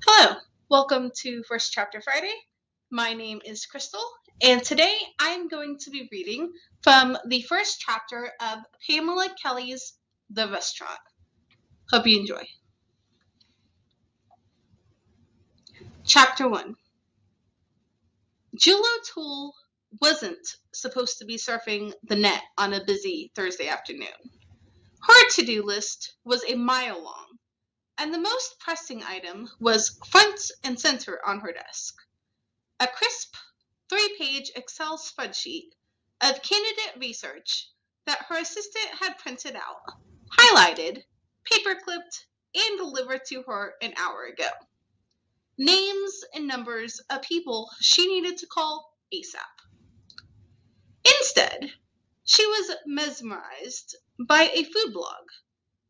Hello, welcome to First Chapter Friday. My name is Krystal, and today I'm going to be reading from the first chapter of Pamela Kelley's The Restaurant. Hope you enjoy. Chapter 1. Jill O'Toole wasn't supposed to be surfing the net on a busy Thursday afternoon. Her to-do list was a mile long, and the most pressing item was front and center on her desk. A crisp, 3-page Excel spreadsheet of candidate research that her assistant had printed out, highlighted, paper-clipped, and delivered to her an hour ago. Names and numbers of people she needed to call ASAP. Instead, she was mesmerized by a food blog,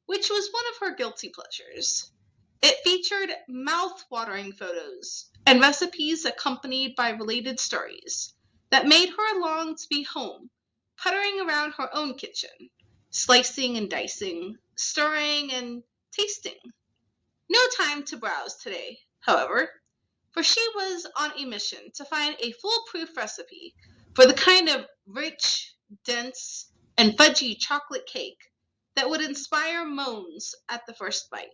which was one of her guilty pleasures. It featured mouth-watering photos and recipes accompanied by related stories that made her long to be home, puttering around her own kitchen, slicing and dicing, stirring and tasting. No time to browse today, however, for she was on a mission to find a foolproof recipe for the kind of rich, dense, and fudgy chocolate cake that would inspire moans at the first bite.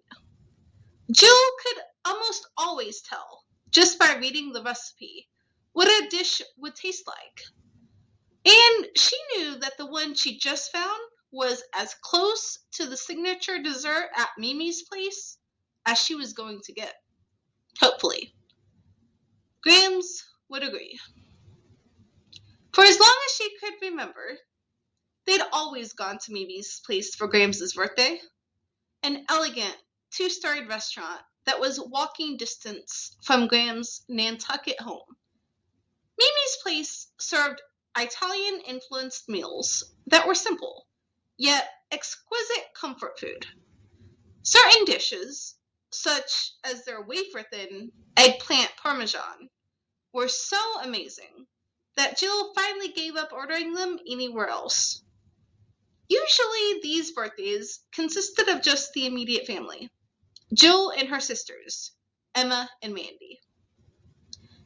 Jill could almost always tell, just by reading the recipe, what a dish would taste like. And she knew that the one she just found was as close to the signature dessert at Mimi's place as she was going to get. Hopefully. Grams would agree. For as long as she could remember, they'd always gone to Mimi's place for Grams's birthday. An elegant, 2-star restaurant that was walking distance from Graham's Nantucket home. Mimi's place served Italian-influenced meals that were simple, yet exquisite comfort food. Certain dishes, such as their wafer-thin eggplant parmesan, were so amazing that Jill finally gave up ordering them anywhere else. Usually, these birthdays consisted of just the immediate family. Jill and her sisters, Emma and Mandy.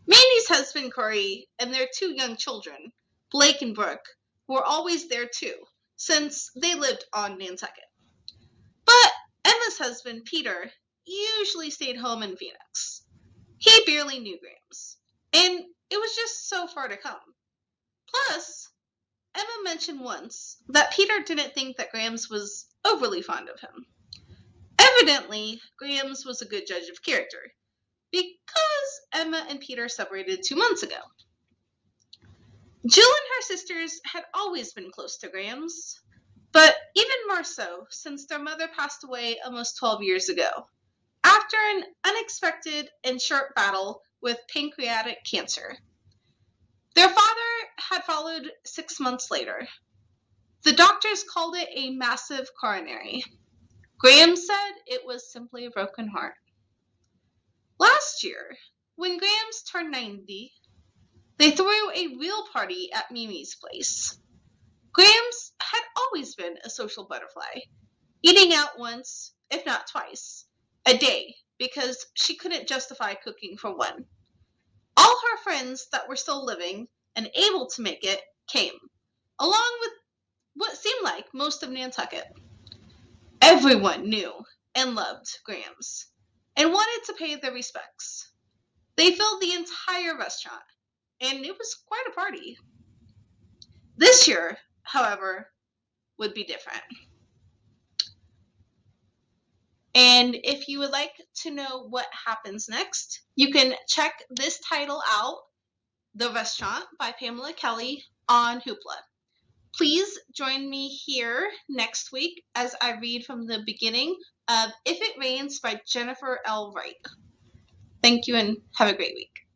Mandy's husband, Corey, and their 2 young children, Blake and Brooke, were always there too, since they lived on Nantucket. But Emma's husband, Peter, usually stayed home in Phoenix. He barely knew Grams, and it was just so far to come. Plus, Emma mentioned once that Peter didn't think that Grams was overly fond of him. Evidently, Grams was a good judge of character, because Emma and Peter separated 2 months ago. Jill and her sisters had always been close to Grams, but even more so since their mother passed away almost 12 years ago, after an unexpected and short battle with pancreatic cancer. Their father had followed 6 months later. The doctors called it a massive coronary. Graham said it was simply a broken heart. Last year, when Grams turned 90, they threw a real party at Mimi's place. Grams had always been a social butterfly, eating out once, if not twice, a day because she couldn't justify cooking for one. All her friends that were still living and able to make it came, along with what seemed like most of Nantucket. Everyone knew and loved Grams and wanted to pay their respects. They filled the entire restaurant, and it was quite a party. This year, however, would be different. And if you would like to know what happens next, you can check this title out, The Restaurant by Pamela Kelley, on Hoopla. Please join me here next week as I read from the beginning of If It Rains by Jennifer L. Wright. Thank you and have a great week.